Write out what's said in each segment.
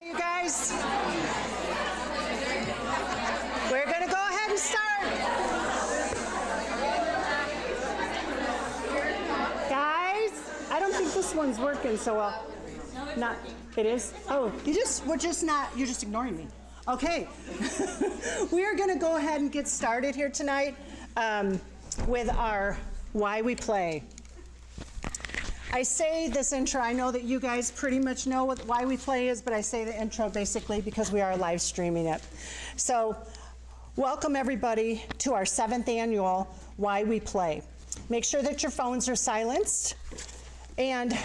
You guys, we're gonna go ahead and start. Guys, I don't think this one's working so well. Not, it is? Oh, you're just ignoring me. Okay. We are gonna go ahead and get started here tonight with our Why We Play. I say this intro, I know that you guys pretty much know what Why We Play is, but I say the intro basically because we are live streaming it. So, welcome everybody to our 7th annual Why We Play. Make sure that your phones are silenced. And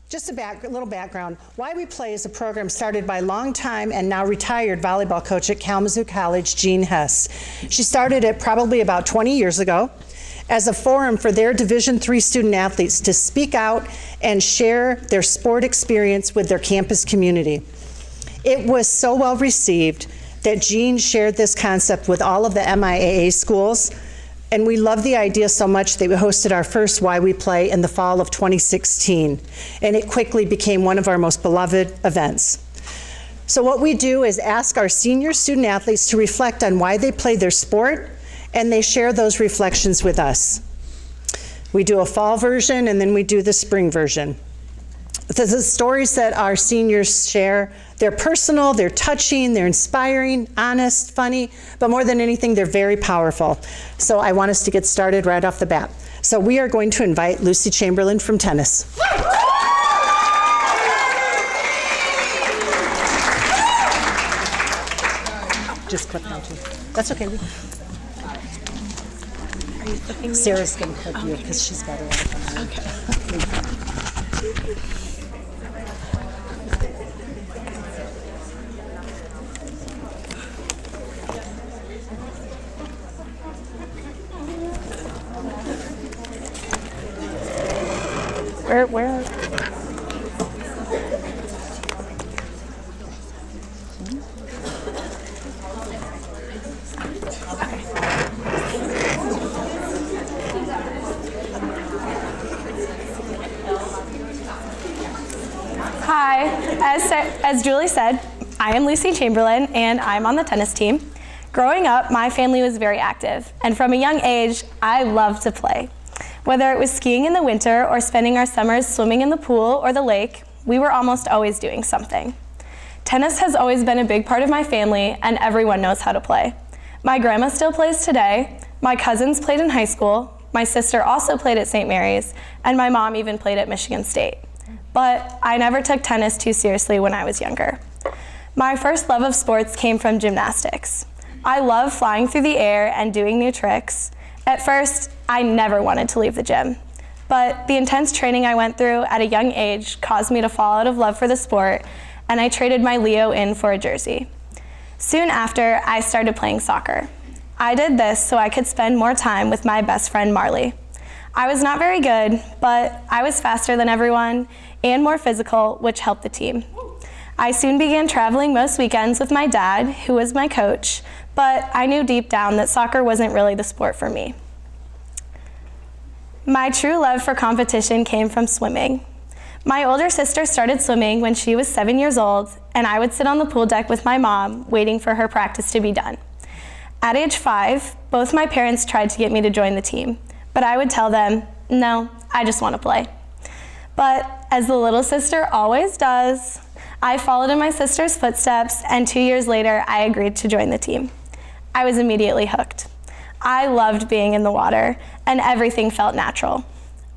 just a little background, Why We Play is a program started by longtime and now retired volleyball coach at Kalamazoo College, Jeanne Hess. She started it probably about 20 years ago as a forum for their Division III student athletes to speak out and share their sport experience with their campus community. It was so well received that Jeanne shared this concept with all of the MIAA schools, and we love the idea so much that we hosted our first Why We Play in the fall of 2016, and it quickly became one of our most beloved events. So what we do is ask our senior student athletes to reflect on why they play their sport, and they share those reflections with us. We do a fall version and then we do the spring version. The stories that our seniors share, they're personal, they're touching, they're inspiring, honest, funny, but more than anything, they're very powerful. So I want us to get started right off the bat. So we are going to invite Lucy Chamberlin from tennis. Just click down too. That's okay. Sarah's going to clip you because she's got it. Okay. Where? Hi, as Julie said, I am Lucy Chamberlin and I'm on the tennis team. Growing up, my family was very active, and from a young age, I loved to play. Whether it was skiing in the winter or spending our summers swimming in the pool or the lake, we were almost always doing something. Tennis has always been a big part of my family, and everyone knows how to play. My grandma still plays today, my cousins played in high school, my sister also played at St. Mary's, and my mom even played at Michigan State. But I never took tennis too seriously when I was younger. My first love of sports came from gymnastics. I love flying through the air and doing new tricks. At first, I never wanted to leave the gym, but the intense training I went through at a young age caused me to fall out of love for the sport, and I traded my Leo in for a jersey. Soon after, I started playing soccer. I did this so I could spend more time with my best friend Marley. I was not very good, but I was faster than everyone and more physical, which helped the team. I soon began traveling most weekends with my dad, who was my coach, but I knew deep down that soccer wasn't really the sport for me. My true love for competition came from swimming. My older sister started swimming when she was 7 years old, and I would sit on the pool deck with my mom, waiting for her practice to be done. At age 5, both my parents tried to get me to join the team, but I would tell them, no, I just want to play. But as the little sister always does, I followed in my sister's footsteps, and 2 years later, I agreed to join the team. I was immediately hooked. I loved being in the water, and everything felt natural.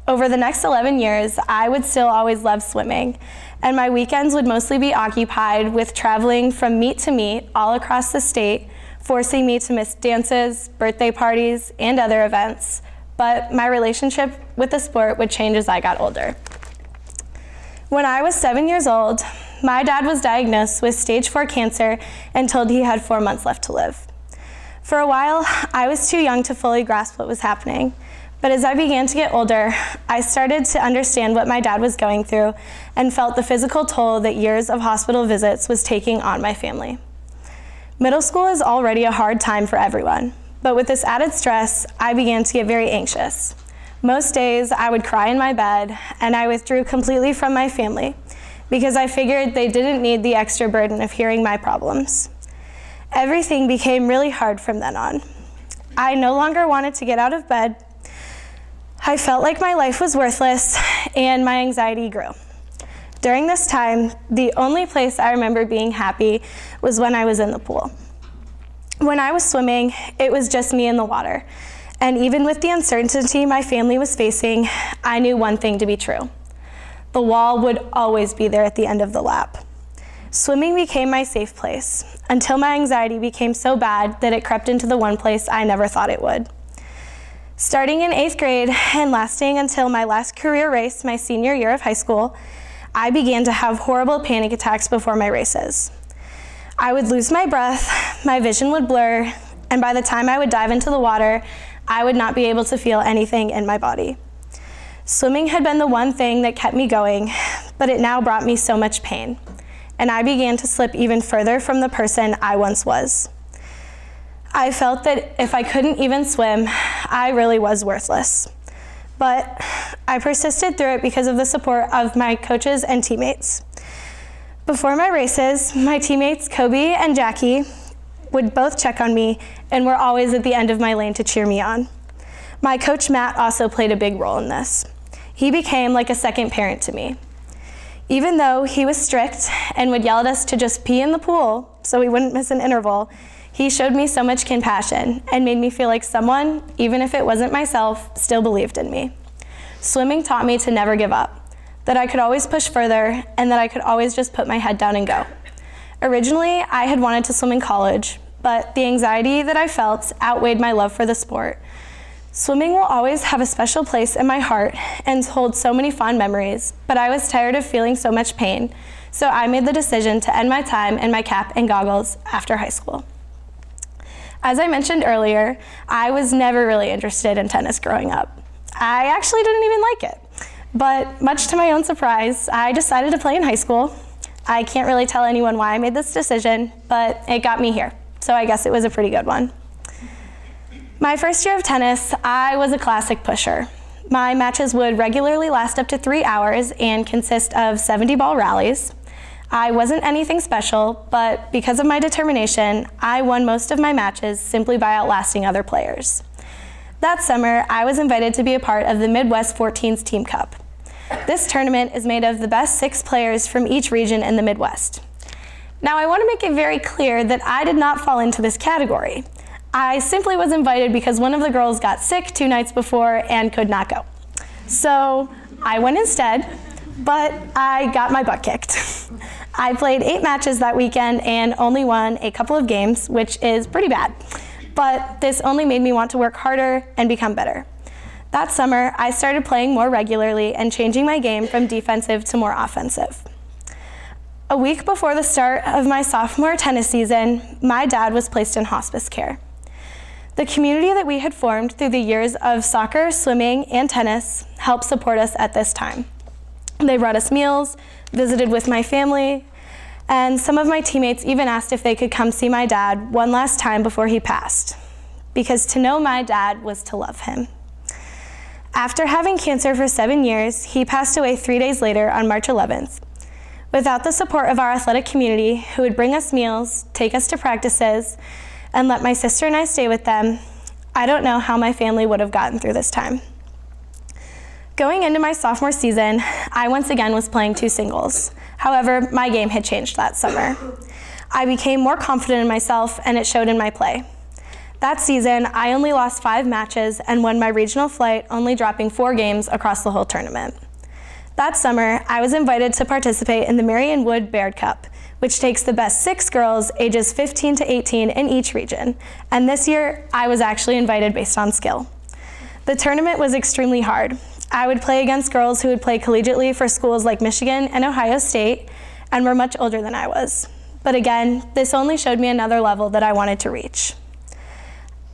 Over the next 11 years, I would still always love swimming, and my weekends would mostly be occupied with traveling from meet to meet all across the state, forcing me to miss dances, birthday parties, and other events. But my relationship with the sport would change as I got older. When I was 7 years old, my dad was diagnosed with stage 4 cancer and told he had 4 months left to live. For a while, I was too young to fully grasp what was happening, but as I began to get older, I started to understand what my dad was going through and felt the physical toll that years of hospital visits was taking on my family. Middle school is already a hard time for everyone, but with this added stress, I began to get very anxious. Most days, I would cry in my bed, and I withdrew completely from my family. because I figured they didn't need the extra burden of hearing my problems. Everything became really hard from then on. I no longer wanted to get out of bed. I felt like my life was worthless, and my anxiety grew. During this time, the only place I remember being happy was when I was in the pool. When I was swimming, it was just me in the water. And even with the uncertainty my family was facing, I knew one thing to be true. The wall would always be there at the end of the lap. Swimming became my safe place, until my anxiety became so bad that it crept into the one place I never thought it would. Starting in 8th grade and lasting until my last career race, my senior year of high school, I began to have horrible panic attacks before my races. I would lose my breath, my vision would blur, and by the time I would dive into the water, I would not be able to feel anything in my body. Swimming had been the one thing that kept me going, but it now brought me so much pain, and I began to slip even further from the person I once was. I felt that if I couldn't even swim, I really was worthless. But I persisted through it because of the support of my coaches and teammates. Before my races, my teammates Kobe and Jackie would both check on me and were always at the end of my lane to cheer me on. My coach Matt also played a big role in this. He became like a second parent to me. Even though he was strict and would yell at us to just pee in the pool so we wouldn't miss an interval, he showed me so much compassion and made me feel like someone, even if it wasn't myself, still believed in me. Swimming taught me to never give up, that I could always push further, and that I could always just put my head down and go. Originally, I had wanted to swim in college, but the anxiety that I felt outweighed my love for the sport. Swimming will always have a special place in my heart and hold so many fond memories, but I was tired of feeling so much pain, so I made the decision to end my time in my cap and goggles after high school. As I mentioned earlier, I was never really interested in tennis growing up. I actually didn't even like it. But much to my own surprise, I decided to play in high school. I can't really tell anyone why I made this decision, but it got me here, so I guess it was a pretty good one. My first year of tennis, I was a classic pusher. My matches would regularly last up to 3 hours and consist of 70-ball rallies. I wasn't anything special, but because of my determination, I won most of my matches simply by outlasting other players. That summer, I was invited to be a part of the Midwest 14s Team Cup. This tournament is made of the best 6 players from each region in the Midwest. Now, I want to make it very clear that I did not fall into this category. I simply was invited because one of the girls got sick 2 nights before and could not go. So I went instead, but I got my butt kicked. I played 8 matches that weekend and only won a couple of games, which is pretty bad. But this only made me want to work harder and become better. That summer, I started playing more regularly and changing my game from defensive to more offensive. A week before the start of my sophomore tennis season, my dad was placed in hospice care. The community that we had formed through the years of soccer, swimming, and tennis helped support us at this time. They brought us meals, visited with my family, and some of my teammates even asked if they could come see my dad one last time before he passed, because to know my dad was to love him. After having cancer for 7 years, he passed away 3 days later on March 11th. Without the support of our athletic community, who would bring us meals, take us to practices, and let my sister and I stay with them, I don't know how my family would have gotten through this time. Going into my sophomore season, I once again was playing 2 singles. However, my game had changed that summer. I became more confident in myself, and it showed in my play. That season, I only lost 5 matches and won my regional flight, only dropping 4 games across the whole tournament. That summer, I was invited to participate in the Marion Wood Baird Cup, which takes the best 6 girls ages 15 to 18 in each region. And this year, I was actually invited based on skill. The tournament was extremely hard. I would play against girls who would play collegiately for schools like Michigan and Ohio State and were much older than I was. But again, this only showed me another level that I wanted to reach.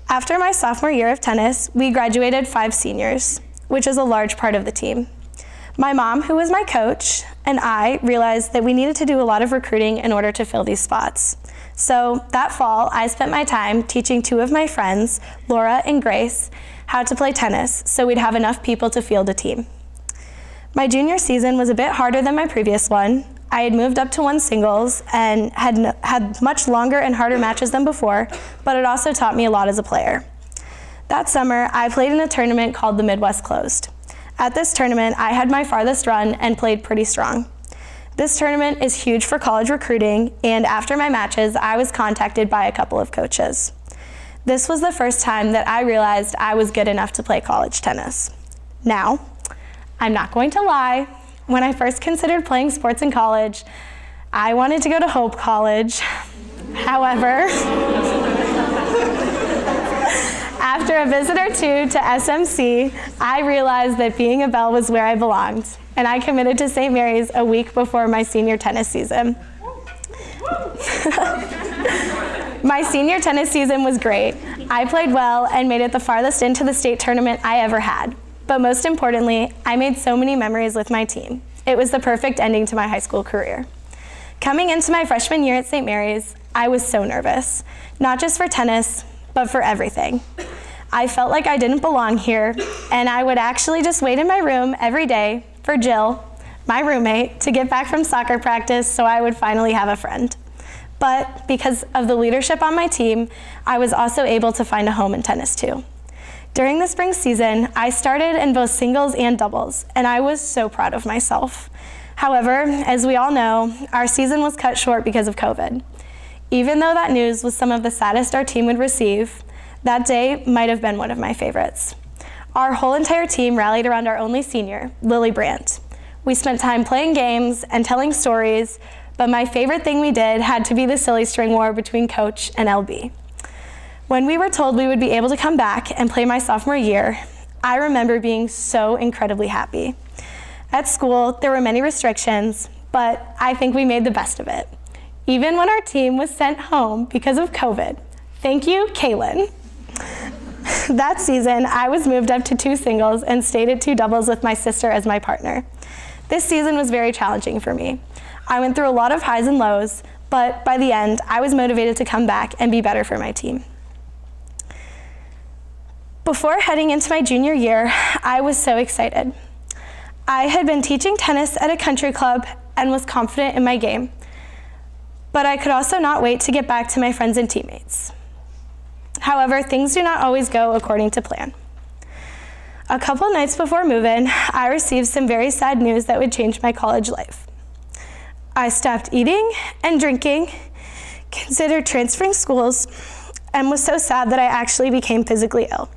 After my sophomore year of tennis, we graduated 5 seniors, which is a large part of the team. My mom, who was my coach, and I realized that we needed to do a lot of recruiting in order to fill these spots. So that fall, I spent my time teaching 2 of my friends, Laura and Grace, how to play tennis so we'd have enough people to field a team. My junior season was a bit harder than my previous one. I had moved up to one singles and had much longer and harder matches than before, but it also taught me a lot as a player. That summer, I played in a tournament called the Midwest Closed. At this tournament, I had my farthest run and played pretty strong. This tournament is huge for college recruiting, and after my matches, I was contacted by a couple of coaches. This was the first time that I realized I was good enough to play college tennis. Now, I'm not going to lie, when I first considered playing sports in college, I wanted to go to Hope College. However, after a visit or two to SMC, I realized that being a Belle was where I belonged, and I committed to St. Mary's a week before my senior tennis season. My senior tennis season was great. I played well and made it the farthest into the state tournament I ever had. But most importantly, I made so many memories with my team. It was the perfect ending to my high school career. Coming into my freshman year at St. Mary's, I was so nervous, not just for tennis, but for everything. I felt like I didn't belong here, and I would actually just wait in my room every day for Jill, my roommate, to get back from soccer practice so I would finally have a friend. But because of the leadership on my team, I was also able to find a home in tennis too. During the spring season, I started in both singles and doubles, and I was so proud of myself. However, as we all know, our season was cut short because of COVID. Even though that news was some of the saddest our team would receive, that day might have been one of my favorites. Our whole entire team rallied around our only senior, Lily Brandt. We spent time playing games and telling stories, but my favorite thing we did had to be the silly string war between Coach and LB. When we were told we would be able to come back and play my sophomore year, I remember being so incredibly happy. At school, there were many restrictions, but I think we made the best of it. Even when our team was sent home because of COVID. Thank you, Kaylin. That season, I was moved up to 2 singles and stayed at 2 doubles with my sister as my partner. This season was very challenging for me. I went through a lot of highs and lows, but by the end, I was motivated to come back and be better for my team. Before heading into my junior year, I was so excited. I had been teaching tennis at a country club and was confident in my game, but I could also not wait to get back to my friends and teammates. However, things do not always go according to plan. A couple nights before move-in, I received some very sad news that would change my college life. I stopped eating and drinking, considered transferring schools, and was so sad that I actually became physically ill.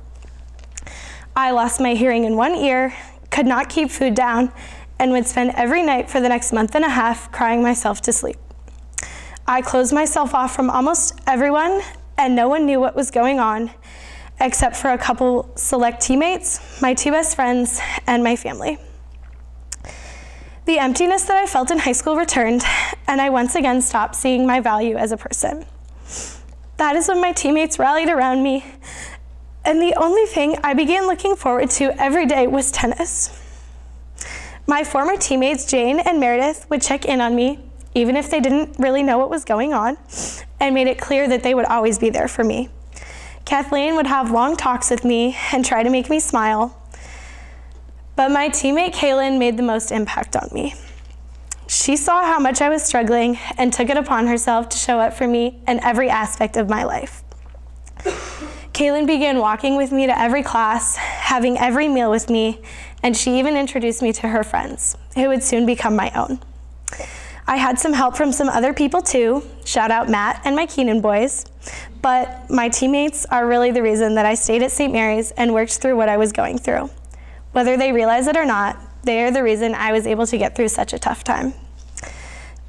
I lost my hearing in one ear, could not keep food down, and would spend every night for the next month and a half crying myself to sleep. I closed myself off from almost everyone, and no one knew what was going on, except for a couple select teammates, my 2 best friends, and my family. The emptiness that I felt in high school returned, and I once again stopped seeing my value as a person. That is when my teammates rallied around me, and the only thing I began looking forward to every day was tennis. My former teammates, Jane and Meredith, would check in on me, even if they didn't really know what was going on, and made it clear that they would always be there for me. Kathleen would have long talks with me and try to make me smile, but my teammate Kaylin made the most impact on me. She saw how much I was struggling and took it upon herself to show up for me in every aspect of my life. Kaylin began walking with me to every class, having every meal with me, and she even introduced me to her friends, who would soon become my own. I had some help from some other people too, shout out Matt and my Keenan boys, but my teammates are really the reason that I stayed at St. Mary's and worked through what I was going through. Whether they realize it or not, they are the reason I was able to get through such a tough time.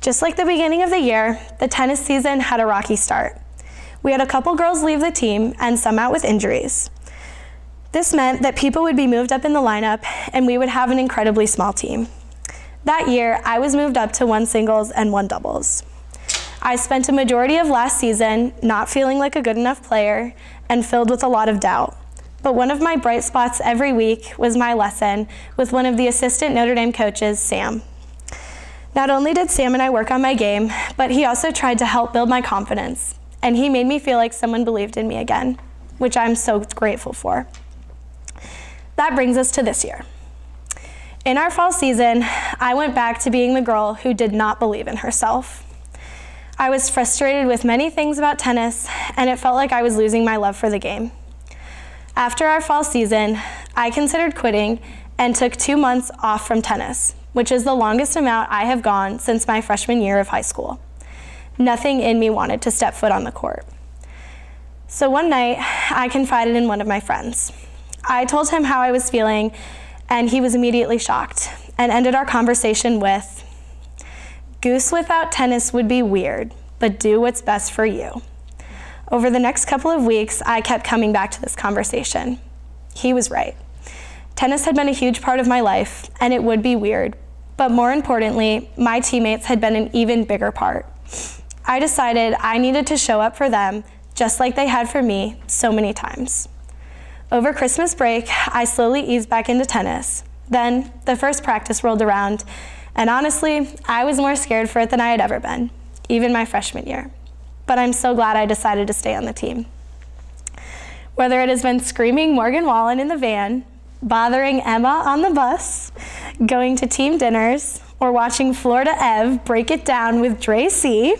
Just like the beginning of the year, the tennis season had a rocky start. We had a couple girls leave the team and some out with injuries. This meant that people would be moved up in the lineup and we would have an incredibly small team. That year, I was moved up to 1 singles and 1 doubles. I spent a majority of last season not feeling like a good enough player and filled with a lot of doubt. But one of my bright spots every week was my lesson with one of the assistant Notre Dame coaches, Sam. Not only did Sam and I work on my game, but he also tried to help build my confidence, and he made me feel like someone believed in me again, which I'm so grateful for. That brings us to this year. In our fall season, I went back to being the girl who did not believe in herself. I was frustrated with many things about tennis, and it felt like I was losing my love for the game. After our fall season, I considered quitting and took 2 months off from tennis, which is the longest amount I have gone since my freshman year of high school. Nothing in me wanted to step foot on the court. So one night, I confided in one of my friends. I told him how I was feeling, and he was immediately shocked and ended our conversation with, "Goose without tennis would be weird, but do what's best for you." Over the next couple of weeks, I kept coming back to this conversation. He was right. Tennis had been a huge part of my life, and it would be weird, but more importantly, my teammates had been an even bigger part. I decided I needed to show up for them just like they had for me so many times. Over Christmas break, I slowly eased back into tennis. Then the first practice rolled around, and honestly, I was more scared for it than I had ever been, even my freshman year. But I'm so glad I decided to stay on the team. Whether it has been screaming Morgan Wallen in the van, bothering Emma on the bus, going to team dinners, or watching Florida Ev break it down with Dre C,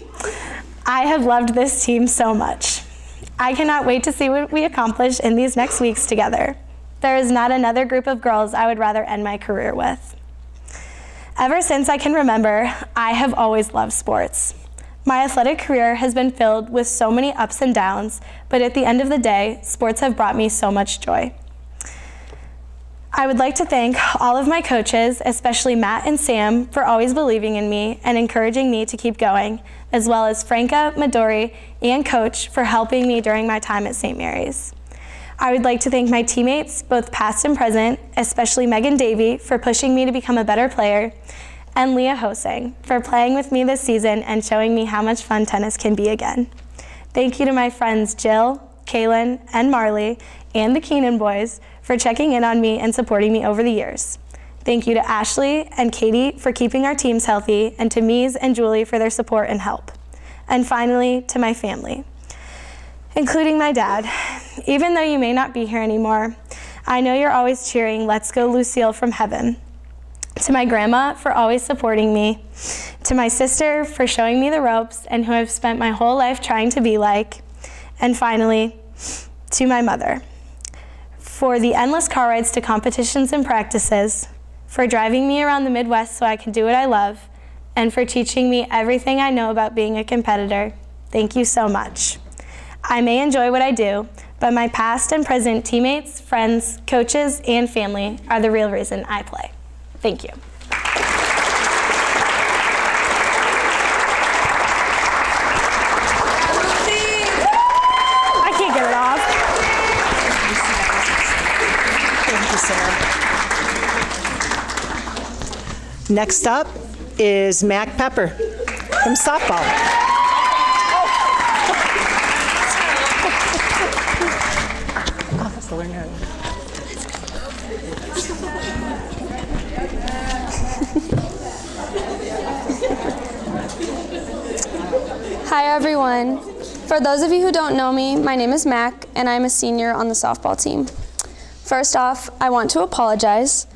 I have loved this team so much. I cannot wait to see what we accomplish in these next weeks together. There is not another group of girls I would rather end my career with. Ever since I can remember, I have always loved sports. My athletic career has been filled with so many ups and downs, but at the end of the day, sports have brought me so much joy. I would like to thank all of my coaches, especially Matt and Sam, for always believing in me and encouraging me to keep going, as well as Franca, Midori, and Coach for helping me during my time at St. Mary's. I would like to thank my teammates, both past and present, especially Megan Davey for pushing me to become a better player, and Leah Hosang for playing with me this season and showing me how much fun tennis can be again. Thank you to my friends Jill, Kaylin, and Marley, and the Keenan boys for checking in on me and supporting me over the years. Thank you to Ashley and Katie for keeping our teams healthy, and to Mies and Julie for their support and help. And finally, to my family, including my dad. Even though you may not be here anymore, I know you're always cheering "Let's go Lucille" from heaven. To my grandma for always supporting me, to my sister for showing me the ropes and who I've spent my whole life trying to be like, and finally, to my mother for the endless car rides to competitions and practices, for driving me around the Midwest so I can do what I love, and for teaching me everything I know about being a competitor. Thank you so much. I may enjoy what I do, but my past and present teammates, friends, coaches, and family are the real reason I play. Thank you. I can't get it off. Thank you, Sarah. Next up is Mac Pepper from softball. Oh, that's the learner. Hi everyone. For those of you who don't know me, my name is Mac and I'm a senior on the softball team. First off, I want to apologize.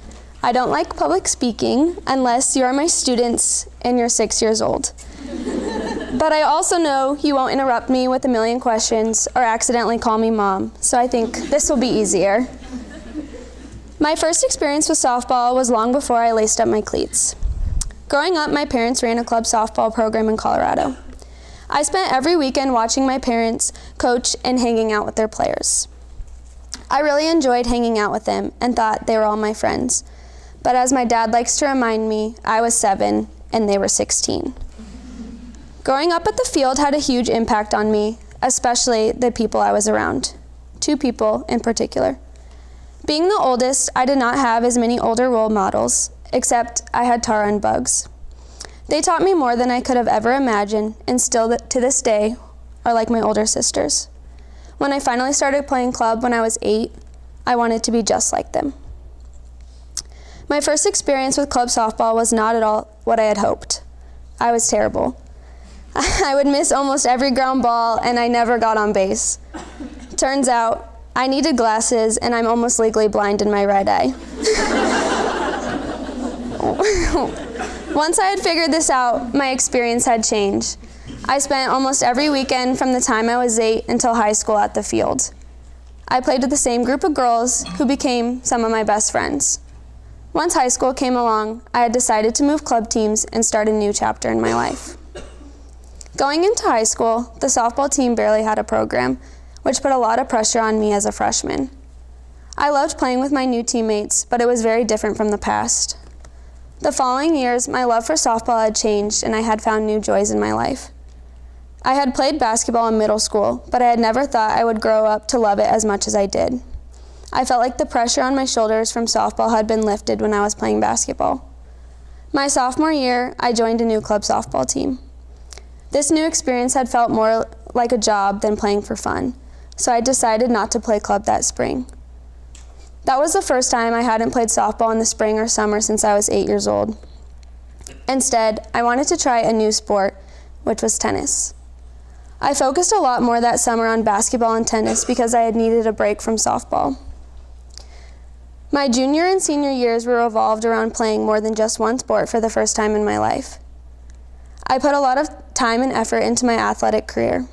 I don't like public speaking unless you are my students and you're 6 years old. But I also know you won't interrupt me with a million questions or accidentally call me mom, so I think this will be easier. My first experience with softball was long before I laced up my cleats. Growing up, my parents ran a club softball program in Colorado. I spent every weekend watching my parents coach and hanging out with their players. I really enjoyed hanging out with them and thought they were all my friends. But as my dad likes to remind me, I was 7 and they were 16. Growing up at the field had a huge impact on me, especially the people I was around. 2 people in particular. Being the oldest, I did not have as many older role models, except I had Tara and Bugs. They taught me more than I could have ever imagined, and still to this day are like my older sisters. When I finally started playing club when I was 8, I wanted to be just like them. My first experience with club softball was not at all what I had hoped. I was terrible. I would miss almost every ground ball, and I never got on base. Turns out, I needed glasses, and I'm almost legally blind in my right eye. Once I had figured this out, my experience had changed. I spent almost every weekend from the time I was 8 until high school at the field. I played with the same group of girls who became some of my best friends. Once high school came along, I had decided to move club teams and start a new chapter in my life. Going into high school, the softball team barely had a program, which put a lot of pressure on me as a freshman. I loved playing with my new teammates, but it was very different from the past. The following years, my love for softball had changed and I had found new joys in my life. I had played basketball in middle school, but I had never thought I would grow up to love it as much as I did. I felt like the pressure on my shoulders from softball had been lifted when I was playing basketball. My sophomore year, I joined a new club softball team. This new experience had felt more like a job than playing for fun, so I decided not to play club that spring. That was the first time I hadn't played softball in the spring or summer since I was 8 years old. Instead, I wanted to try a new sport, which was tennis. I focused a lot more that summer on basketball and tennis because I had needed a break from softball. My junior and senior years were revolved around playing more than just one sport for the first time in my life. I put a lot of time and effort into my athletic career.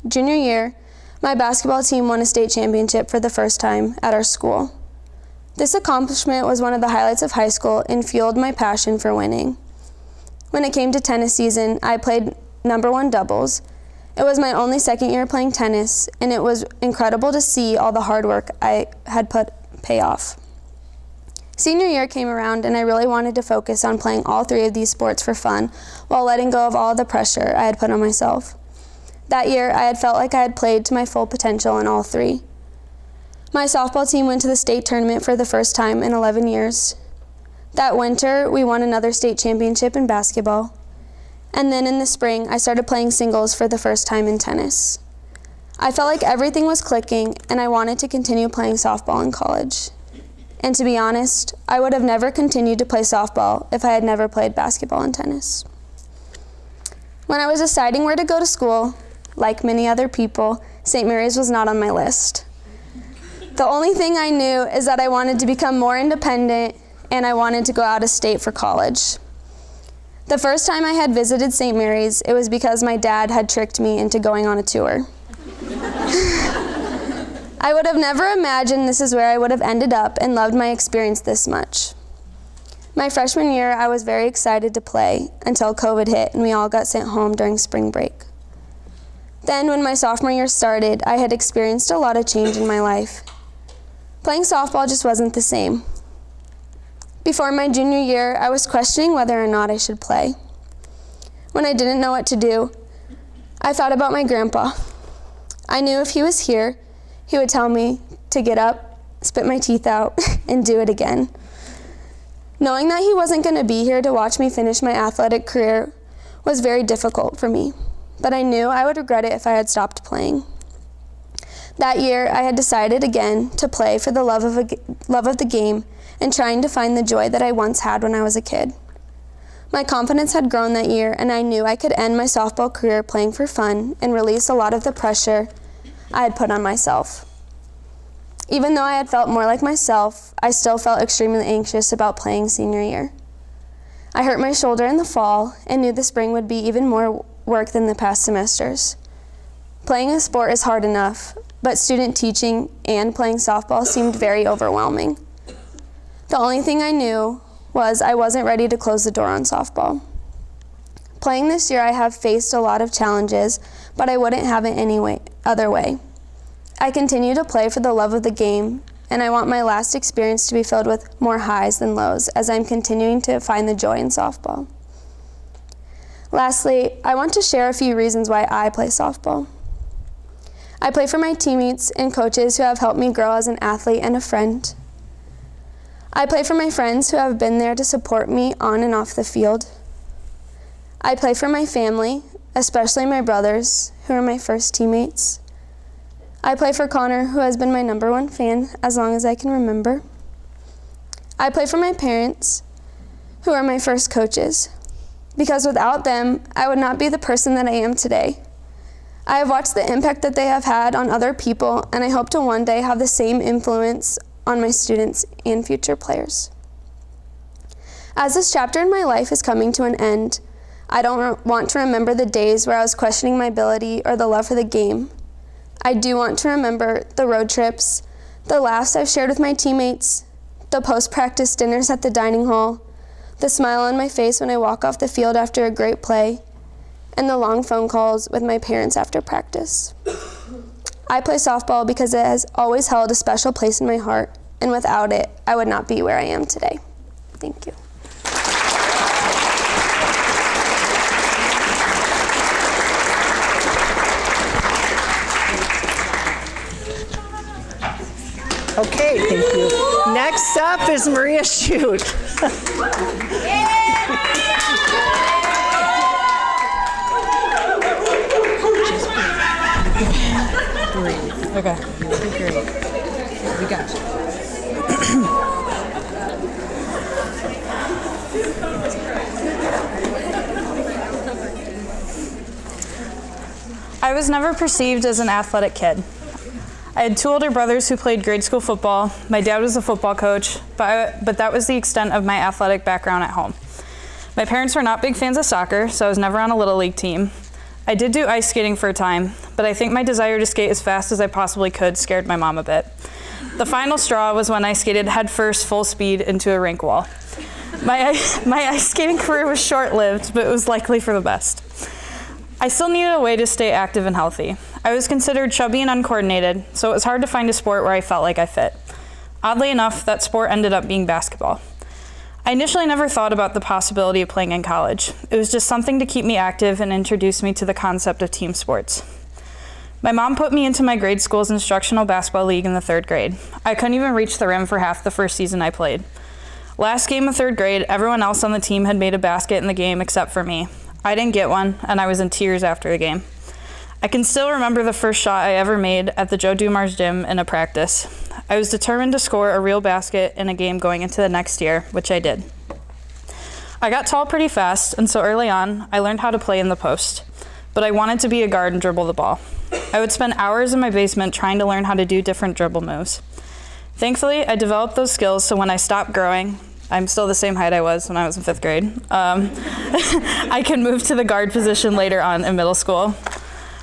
Junior year, my basketball team won a state championship for the first time at our school. This accomplishment was one of the highlights of high school and fueled my passion for winning. When it came to tennis season, I played #1 doubles. It was my only second year playing tennis, and it was incredible to see all the hard work I had put pay off. Senior year came around and I really wanted to focus on playing all 3 of these sports for fun while letting go of all the pressure I had put on myself. That year, I had felt like I had played to my full potential in all 3. My softball team went to the state tournament for the first time in 11 years. That winter, we won another state championship in basketball. And then in the spring, I started playing singles for the first time in tennis. I felt like everything was clicking and I wanted to continue playing softball in college. And to be honest, I would have never continued to play softball if I had never played basketball and tennis. When I was deciding where to go to school, like many other people, St. Mary's was not on my list. The only thing I knew is that I wanted to become more independent and I wanted to go out of state for college. The first time I had visited St. Mary's, it was because my dad had tricked me into going on a tour. I would have never imagined this is where I would have ended up and loved my experience this much. My freshman year, I was very excited to play until COVID hit and we all got sent home during spring break. Then when my sophomore year started, I had experienced a lot of change in my life. Playing softball just wasn't the same. Before my junior year, I was questioning whether or not I should play. When I didn't know what to do, I thought about my grandpa. I knew if he was here, he would tell me to get up, spit my teeth out, and do it again. Knowing that he wasn't going to be here to watch me finish my athletic career was very difficult for me, but I knew I would regret it if I had stopped playing. That year, I had decided again to play for the love of the game and trying to find the joy that I once had when I was a kid. My confidence had grown that year, and I knew I could end my softball career playing for fun and release a lot of the pressure I had put on myself. Even though I had felt more like myself, I still felt extremely anxious about playing senior year. I hurt my shoulder in the fall and knew the spring would be even more work than the past semesters. Playing a sport is hard enough, but student teaching and playing softball seemed very overwhelming. The only thing I knew was I wasn't ready to close the door on softball. Playing this year, I have faced a lot of challenges, but I wouldn't have it any other way. I continue to play for the love of the game, and I want my last experience to be filled with more highs than lows as I'm continuing to find the joy in softball. Lastly, I want to share a few reasons why I play softball. I play for my teammates and coaches who have helped me grow as an athlete and a friend. I play for my friends who have been there to support me on and off the field. I play for my family, especially my brothers, who are my first teammates. I play for Connor, who has been my #1 fan as long as I can remember. I play for my parents, who are my first coaches, because without them, I would not be the person that I am today. I have watched the impact that they have had on other people, and I hope to one day have the same influence on my students and future players. As this chapter in my life is coming to an end, I don't want to remember the days where I was questioning my ability or the love for the game. I do want to remember the road trips, the laughs I've shared with my teammates, the post-practice dinners at the dining hall, the smile on my face when I walk off the field after a great play, and the long phone calls with my parents after practice. I play softball because it has always held a special place in my heart, and without it, I would not be where I am today. Thank you. Okay, thank you. Next up is Maria Schudt. Okay. Great. We got you. I was never perceived as an athletic kid. I had 2 older brothers who played grade school football. My dad was a football coach, but that was the extent of my athletic background at home. My parents were not big fans of soccer, so I was never on a little league team. I did do ice skating for a time, but I think my desire to skate as fast as I possibly could scared my mom a bit. The final straw was when I skated headfirst full speed into a rink wall. My ice skating career was short-lived, but it was likely for the best. I still needed a way to stay active and healthy. I was considered chubby and uncoordinated, so it was hard to find a sport where I felt like I fit. Oddly enough, that sport ended up being basketball. I initially never thought about the possibility of playing in college. It was just something to keep me active and introduce me to the concept of team sports. My mom put me into my grade school's instructional basketball league in the 3rd grade. I couldn't even reach the rim for half the first season I played. Last game of 3rd grade, everyone else on the team had made a basket in the game except for me. I didn't get one, and I was in tears after the game. I can still remember the first shot I ever made at the Joe Dumars gym in a practice. I was determined to score a real basket in a game going into the next year, which I did. I got tall pretty fast, and so early on, I learned how to play in the post. But I wanted to be a guard and dribble the ball. I would spend hours in my basement trying to learn how to do different dribble moves. Thankfully, I developed those skills, so when I stopped growing, I'm still the same height I was when I was in 5th grade, I could move to the guard position later on in middle school.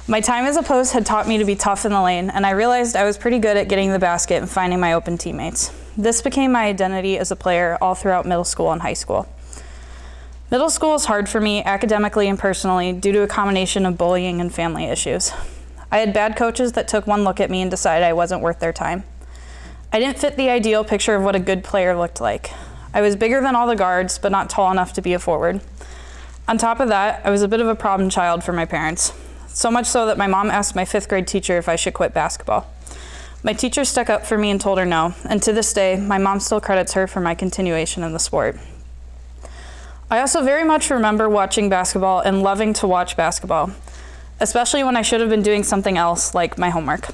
My time as a post had taught me to be tough in the lane, and I realized I was pretty good at getting the basket and finding my open teammates. This became my identity as a player all throughout middle school and high school. Middle school was hard for me academically and personally due to a combination of bullying and family issues. I had bad coaches that took one look at me and decided I wasn't worth their time. I didn't fit the ideal picture of what a good player looked like. I was bigger than all the guards, but not tall enough to be a forward. On top of that, I was a bit of a problem child for my parents. So much so that my mom asked my 5th grade teacher if I should quit basketball. My teacher stuck up for me and told her no, and to this day, my mom still credits her for my continuation in the sport. I also very much remember watching basketball and loving to watch basketball, especially when I should have been doing something else like my homework,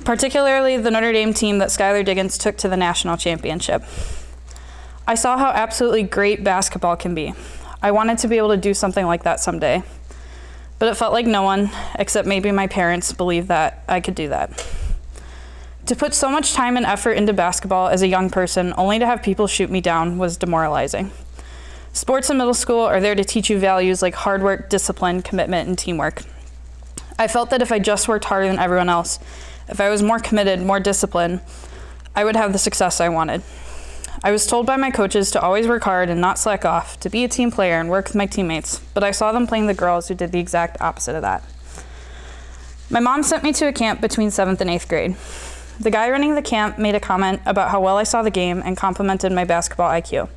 particularly the Notre Dame team that Skylar Diggins took to the national championship. I saw how absolutely great basketball can be. I wanted to be able to do something like that someday. But it felt like no one, except maybe my parents, believed that I could do that. To put so much time and effort into basketball as a young person, only to have people shoot me down, was demoralizing. Sports in middle school are there to teach you values like hard work, discipline, commitment, and teamwork. I felt that if I just worked harder than everyone else, if I was more committed, more disciplined, I would have the success I wanted. I was told by my coaches to always work hard and not slack off, to be a team player and work with my teammates, but I saw them playing the girls who did the exact opposite of that. My mom sent me to a camp between 7th and 8th grade. The guy running the camp made a comment about how well I saw the game and complimented my basketball IQ.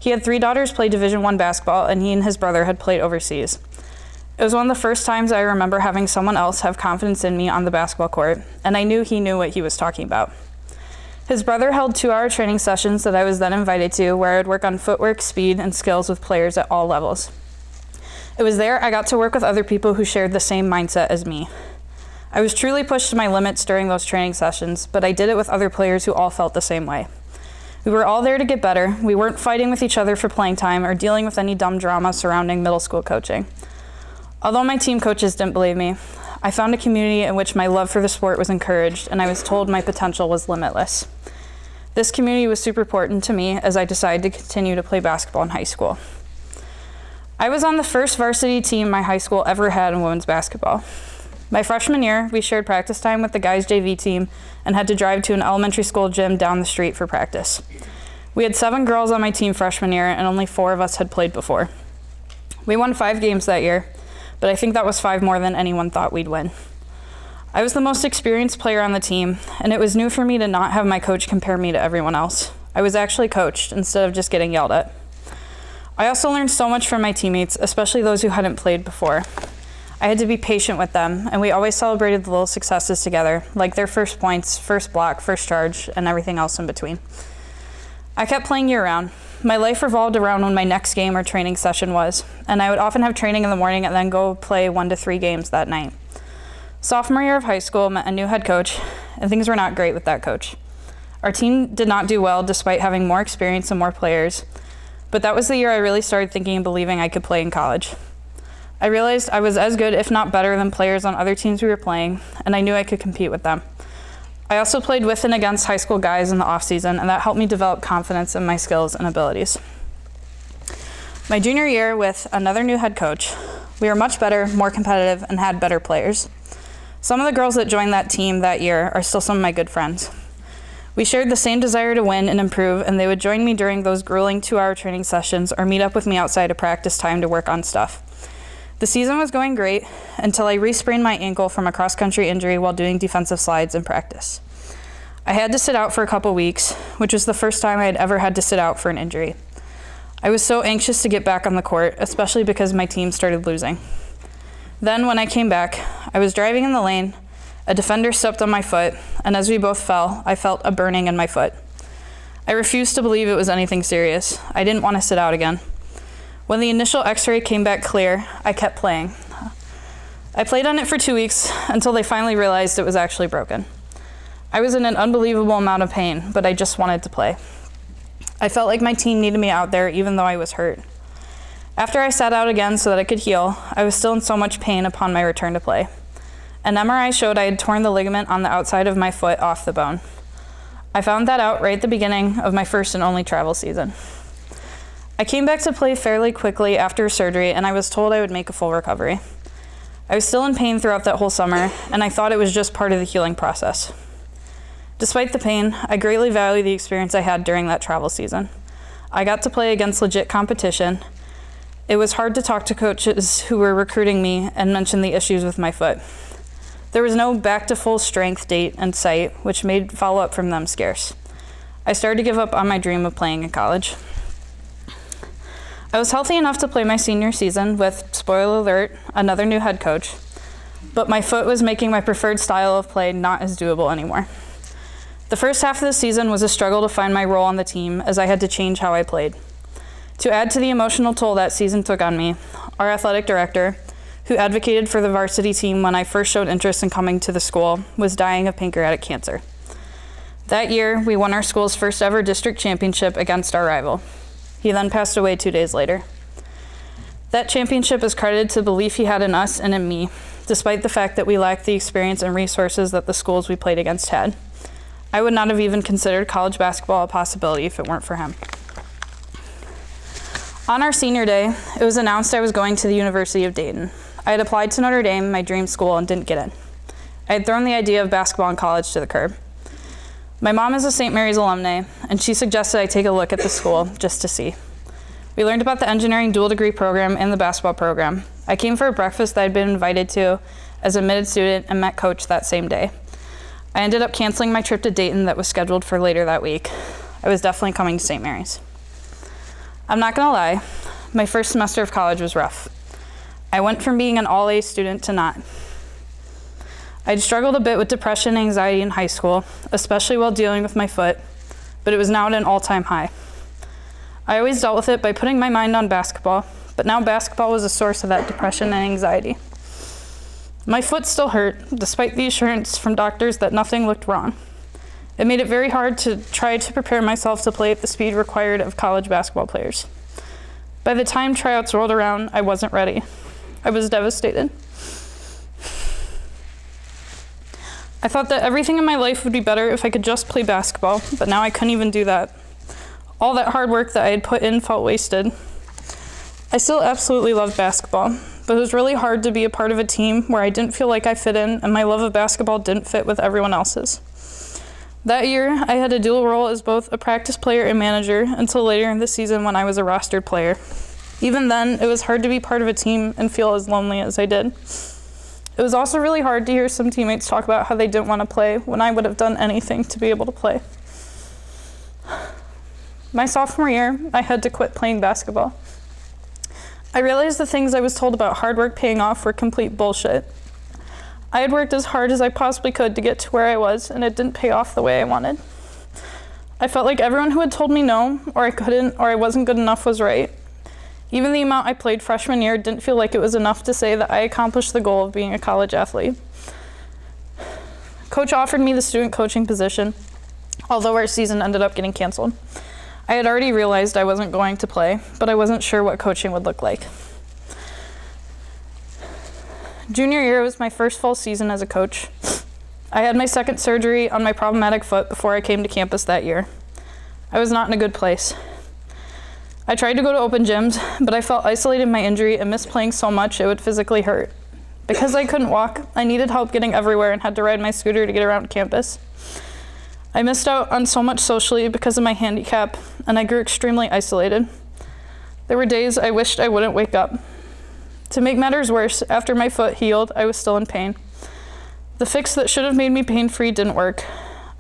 He had 3 daughters play Division I basketball, and he and his brother had played overseas. It was one of the first times I remember having someone else have confidence in me on the basketball court, and I knew he knew what he was talking about. His brother held 2-hour training sessions that I was then invited to, where I would work on footwork, speed, and skills with players at all levels. It was there I got to work with other people who shared the same mindset as me. I was truly pushed to my limits during those training sessions, but I did it with other players who all felt the same way. We were all there to get better. We weren't fighting with each other for playing time or dealing with any dumb drama surrounding middle school coaching. Although my team coaches didn't believe me, I found a community in which my love for the sport was encouraged, and I was told my potential was limitless. This community was super important to me as I decided to continue to play basketball in high school. I was on the first varsity team my high school ever had in women's basketball. My freshman year, we shared practice time with the guys' JV team and had to drive to an elementary school gym down the street for practice. We had 7 girls on my team freshman year, and only 4 of us had played before. We won 5 games that year, but I think that was 5 more than anyone thought we'd win. I was the most experienced player on the team, and it was new for me to not have my coach compare me to everyone else. I was actually coached instead of just getting yelled at. I also learned so much from my teammates, especially those who hadn't played before. I had to be patient with them, and we always celebrated the little successes together, like their first points, first block, first charge, and everything else in between. I kept playing year-round. My life revolved around when my next game or training session was, and I would often have training in the morning and then go play 1 to 3 games that night. Sophomore year of high school met a new head coach, and things were not great with that coach. Our team did not do well despite having more experience and more players, but that was the year I really started thinking and believing I could play in college. I realized I was as good, if not better, than players on other teams we were playing, and I knew I could compete with them. I also played with and against high school guys in the off-season, and that helped me develop confidence in my skills and abilities. My junior year with another new head coach, we were much better, more competitive, and had better players. Some of the girls that joined that team that year are still some of my good friends. We shared the same desire to win and improve, and they would join me during those grueling 2-hour training sessions or meet up with me outside of practice time to work on stuff. The season was going great until I re-sprained my ankle from a cross-country injury while doing defensive slides in practice. I had to sit out for a couple weeks, which was the first time I had ever had to sit out for an injury. I was so anxious to get back on the court, especially because my team started losing. Then when I came back, I was driving in the lane, a defender stepped on my foot, and as we both fell, I felt a burning in my foot. I refused to believe it was anything serious. I didn't want to sit out again. When the initial x-ray came back clear, I kept playing. I played on it for 2 weeks until they finally realized it was actually broken. I was in an unbelievable amount of pain, but I just wanted to play. I felt like my team needed me out there even though I was hurt. After I sat out again so that I could heal, I was still in so much pain upon my return to play. An MRI showed I had torn the ligament on the outside of my foot off the bone. I found that out right at the beginning of my first and only travel season. I came back to play fairly quickly after surgery, and I was told I would make a full recovery. I was still in pain throughout that whole summer, and I thought it was just part of the healing process. Despite the pain, I greatly value the experience I had during that travel season. I got to play against legit competition. It was hard to talk to coaches who were recruiting me and mention the issues with my foot. There was no back to full strength date in sight, which made follow-up from them scarce. I started to give up on my dream of playing in college. I was healthy enough to play my senior season with, spoiler alert, another new head coach, but my foot was making my preferred style of play not as doable anymore. The first half of the season was a struggle to find my role on the team as I had to change how I played. To add to the emotional toll that season took on me, our athletic director, who advocated for the varsity team when I first showed interest in coming to the school, was dying of pancreatic cancer. That year, we won our school's first ever district championship against our rival. He then passed away 2 days later. That championship is credited to the belief he had in us and in me, despite the fact that we lacked the experience and resources that the schools we played against had. I would not have even considered college basketball a possibility if it weren't for him. On our senior day, it was announced I was going to the University of Dayton. I had applied to Notre Dame, my dream school, and didn't get in. I had thrown the idea of basketball in college to the curb. My mom is a St. Mary's alumni, and she suggested I take a look at the school just to see. We learned about the engineering dual degree program and the basketball program. I came for a breakfast that I'd been invited to as a admitted student and met Coach that same day. I ended up canceling my trip to Dayton that was scheduled for later that week. I was definitely coming to St. Mary's. I'm not gonna lie, my first semester of college was rough. I went from being an all-A student to not. I'd struggled a bit with depression and anxiety in high school, especially while dealing with my foot, but it was now at an all-time high. I always dealt with it by putting my mind on basketball, but now basketball was a source of that depression and anxiety. My foot still hurt, despite the assurance from doctors that nothing looked wrong. It made it very hard to try to prepare myself to play at the speed required of college basketball players. By the time tryouts rolled around, I wasn't ready. I was devastated. I thought that everything in my life would be better if I could just play basketball, but now I couldn't even do that. All that hard work that I had put in felt wasted. I still absolutely loved basketball, but it was really hard to be a part of a team where I didn't feel like I fit in and my love of basketball didn't fit with everyone else's. That year, I had a dual role as both a practice player and manager until later in the season when I was a rostered player. Even then, it was hard to be part of a team and feel as lonely as I did. It was also really hard to hear some teammates talk about how they didn't want to play when I would have done anything to be able to play. My sophomore year, I had to quit playing basketball. I realized the things I was told about hard work paying off were complete bullshit. I had worked as hard as I possibly could to get to where I was, and it didn't pay off the way I wanted. I felt like everyone who had told me no, or I couldn't, or I wasn't good enough was right. Even the amount I played freshman year didn't feel like it was enough to say that I accomplished the goal of being a college athlete. Coach offered me the student coaching position, although our season ended up getting canceled. I had already realized I wasn't going to play, but I wasn't sure what coaching would look like. Junior year was my first full season as a coach. I had my second surgery on my problematic foot before I came to campus that year. I was not in a good place. I tried to go to open gyms, but I felt isolated in my injury and missed playing so much it would physically hurt. Because I couldn't walk, I needed help getting everywhere and had to ride my scooter to get around campus. I missed out on so much socially because of my handicap, and I grew extremely isolated. There were days I wished I wouldn't wake up. To make matters worse, after my foot healed, I was still in pain. The fix that should have made me pain-free didn't work.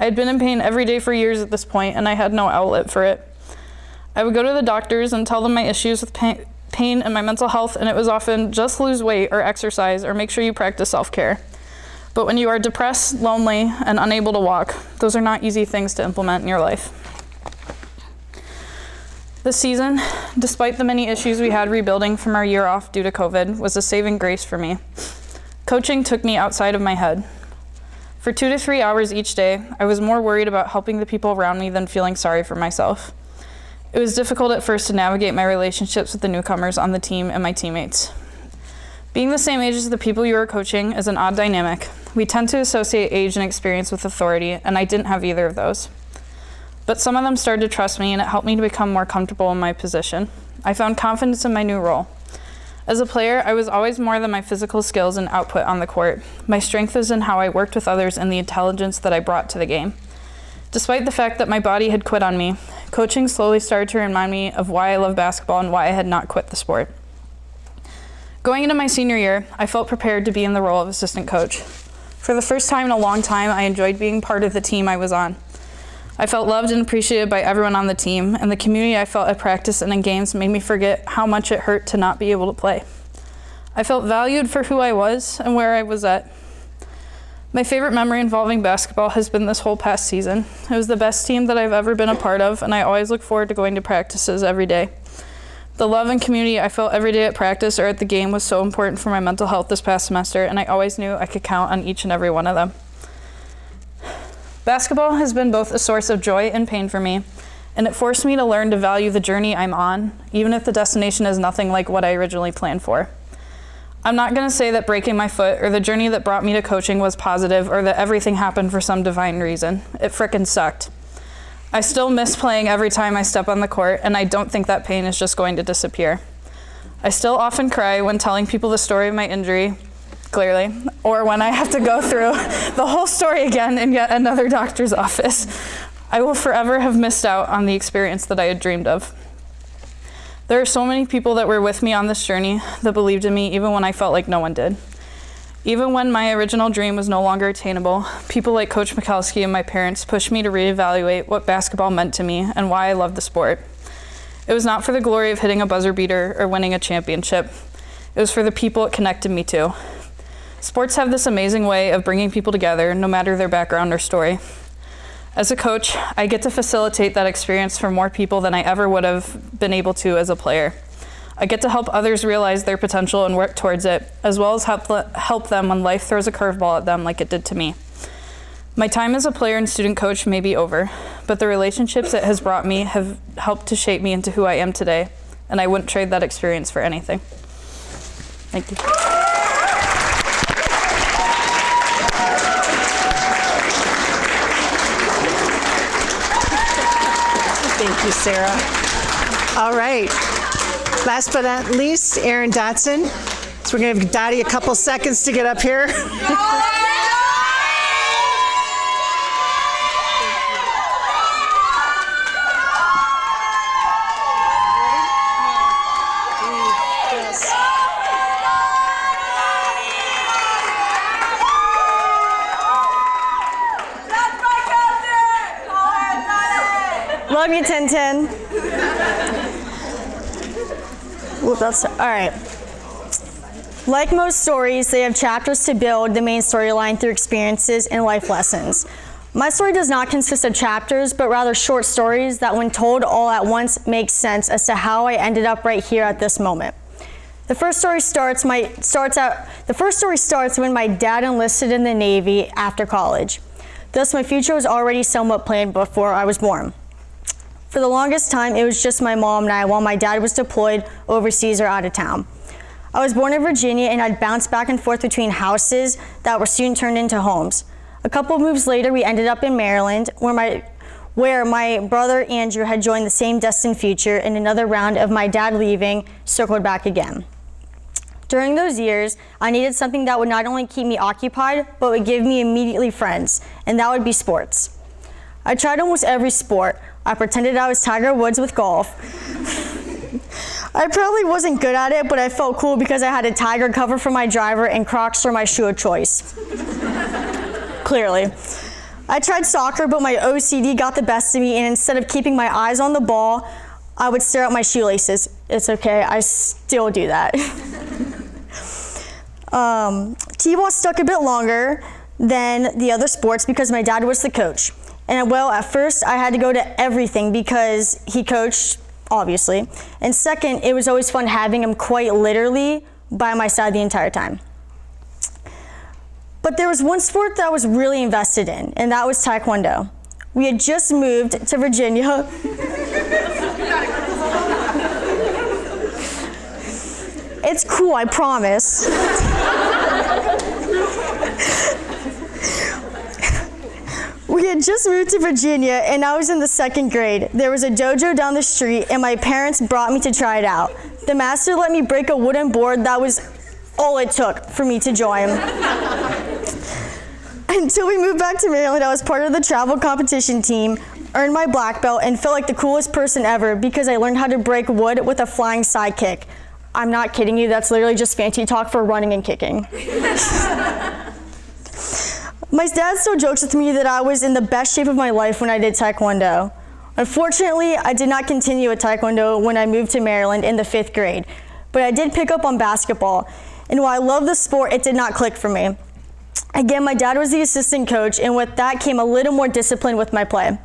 I had been in pain every day for years at this point, and I had no outlet for it. I would go to the doctors and tell them my issues with pain and my mental health, and it was often just lose weight or exercise or make sure you practice self-care. But when you are depressed, lonely, and unable to walk, those are not easy things to implement in your life. This season, despite the many issues we had rebuilding from our year off due to COVID, was a saving grace for me. Coaching took me outside of my head. For 2 to 3 hours each day, I was more worried about helping the people around me than feeling sorry for myself. It was difficult at first to navigate my relationships with the newcomers on the team and my teammates. Being the same age as the people you are coaching is an odd dynamic. We tend to associate age and experience with authority, and I didn't have either of those. But some of them started to trust me, and it helped me to become more comfortable in my position. I found confidence in my new role. As a player, I was always more than my physical skills and output on the court. My strength was in how I worked with others and the intelligence that I brought to the game. Despite the fact that my body had quit on me, coaching slowly started to remind me of why I love basketball and why I had not quit the sport. Going into my senior year, I felt prepared to be in the role of assistant coach. For the first time in a long time, I enjoyed being part of the team I was on. I felt loved and appreciated by everyone on the team, and the community I felt at practice and in games made me forget how much it hurt to not be able to play. I felt valued for who I was and where I was at. My favorite memory involving basketball has been this whole past season. It was the best team that I've ever been a part of, and I always look forward to going to practices every day. The love and community I felt every day at practice or at the game was so important for my mental health this past semester, and I always knew I could count on each and every one of them. Basketball has been both a source of joy and pain for me, and it forced me to learn to value the journey I'm on, even if the destination is nothing like what I originally planned for. I'm not going to say that breaking my foot or the journey that brought me to coaching was positive or that everything happened for some divine reason. It frickin' sucked. I still miss playing every time I step on the court, and I don't think that pain is just going to disappear. I still often cry when telling people the story of my injury, clearly, or when I have to go through the whole story again in yet another doctor's office. I will forever have missed out on the experience that I had dreamed of. There are so many people that were with me on this journey that believed in me even when I felt like no one did. Even when my original dream was no longer attainable, people like Coach Mikulski and my parents pushed me to reevaluate what basketball meant to me and why I loved the sport. It was not for the glory of hitting a buzzer beater or winning a championship. It was for the people it connected me to. Sports have this amazing way of bringing people together, no matter their background or story. As a coach, I get to facilitate that experience for more people than I ever would have been able to as a player. I get to help others realize their potential and work towards it, as well as help them when life throws a curveball at them like it did to me. My time as a player and student coach may be over, but the relationships it has brought me have helped to shape me into who I am today, and I wouldn't trade that experience for anything. Thank you. Thank you, Sarah. All right. Last but not least, Erin Dotson. So we're going to give Dottie a couple seconds to get up here. Love you, Tintin. Ooh, that's all right. Like most stories, they have chapters to build the main storyline through experiences and life lessons. My story does not consist of chapters, but rather short stories that, when told all at once, make sense as to how I ended up right here at this moment. The first story starts when my dad enlisted in the Navy after college. Thus, my future was already somewhat planned before I was born. For the longest time, it was just my mom and I while my dad was deployed overseas or out of town. I was born in Virginia and I'd bounced back and forth between houses that were soon turned into homes. A couple of moves later, we ended up in Maryland, where my brother Andrew had joined the same destined future, and another round of my dad leaving circled back again. During those years, I needed something that would not only keep me occupied, but would give me immediately friends, and that would be sports. I tried almost every sport. I pretended I was Tiger Woods with golf. I probably wasn't good at it, but I felt cool because I had a Tiger cover for my driver and Crocs for my shoe of choice. Clearly. I tried soccer, but my OCD got the best of me, and instead of keeping my eyes on the ball, I would stare at my shoelaces. It's okay, I still do that. T-ball stuck a bit longer than the other sports because my dad was the coach. And well, at first I had to go to everything because he coached, obviously. And second, it was always fun having him quite literally by my side the entire time. But there was one sport that I was really invested in, and that was Taekwondo. We had just moved to Virginia. It's cool, I promise. We had just moved to Virginia, and I was in the 2nd grade. There was a dojo down the street, and my parents brought me to try it out. The master let me break a wooden board. That was all it took for me to join. Until we moved back to Maryland, I was part of the travel competition team, earned my black belt, and felt like the coolest person ever because I learned how to break wood with a flying side kick. I'm not kidding you, that's literally just fancy talk for running and kicking. My dad still jokes with me that I was in the best shape of my life when I did Taekwondo. Unfortunately, I did not continue with Taekwondo when I moved to Maryland in the 5th grade, but I did pick up on basketball. And while I love the sport, it did not click for me. Again, my dad was the assistant coach, and with that came a little more discipline with my play.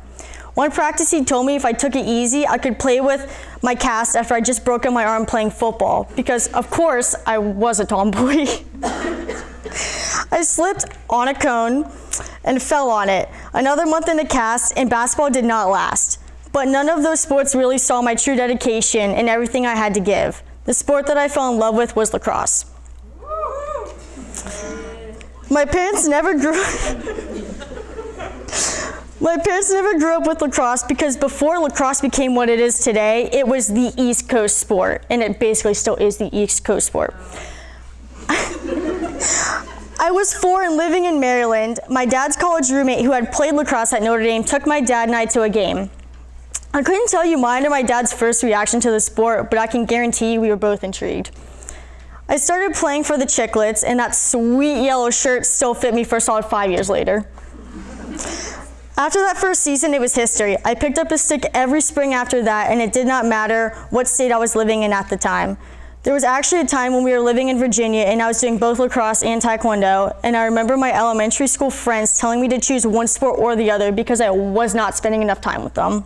One practice he told me if I took it easy, I could play with my cast after I just broken my arm playing football, because of course I was a tomboy. I slipped on a cone and fell on it. Another month in the cast, and basketball did not last. But none of those sports really saw my true dedication and everything I had to give. The sport that I fell in love with was lacrosse. My parents never grew up with lacrosse because before lacrosse became what it is today, it was the East Coast sport, and it basically still is the East Coast sport. I was 4 and living in Maryland. My dad's college roommate who had played lacrosse at Notre Dame took my dad and I to a game. I couldn't tell you mine or my dad's first reaction to the sport, but I can guarantee you we were both intrigued. I started playing for the Chicklets, and that sweet yellow shirt still fit me for a solid 5 years later. After that first season, it was history. I picked up a stick every spring after that, and it did not matter what state I was living in at the time. There was actually a time when we were living in Virginia and I was doing both lacrosse and Taekwondo, and I remember my elementary school friends telling me to choose one sport or the other because I was not spending enough time with them.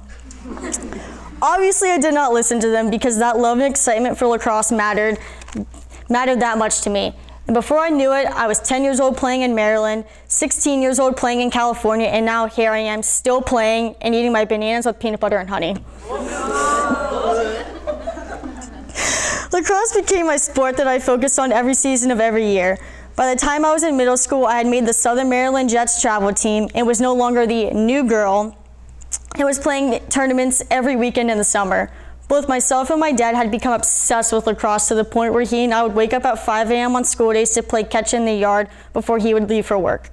Obviously, I did not listen to them because that love and excitement for lacrosse mattered that much to me. And before I knew it, I was 10 years old playing in Maryland, 16 years old playing in California, and now here I am still playing and eating my bananas with peanut butter and honey. Lacrosse became my sport that I focused on every season of every year. By the time I was in middle school, I had made the Southern Maryland Jets travel team and was no longer the new girl and was playing tournaments every weekend in the summer. Both myself and my dad had become obsessed with lacrosse to the point where he and I would wake up at 5 a.m. on school days to play catch in the yard before he would leave for work.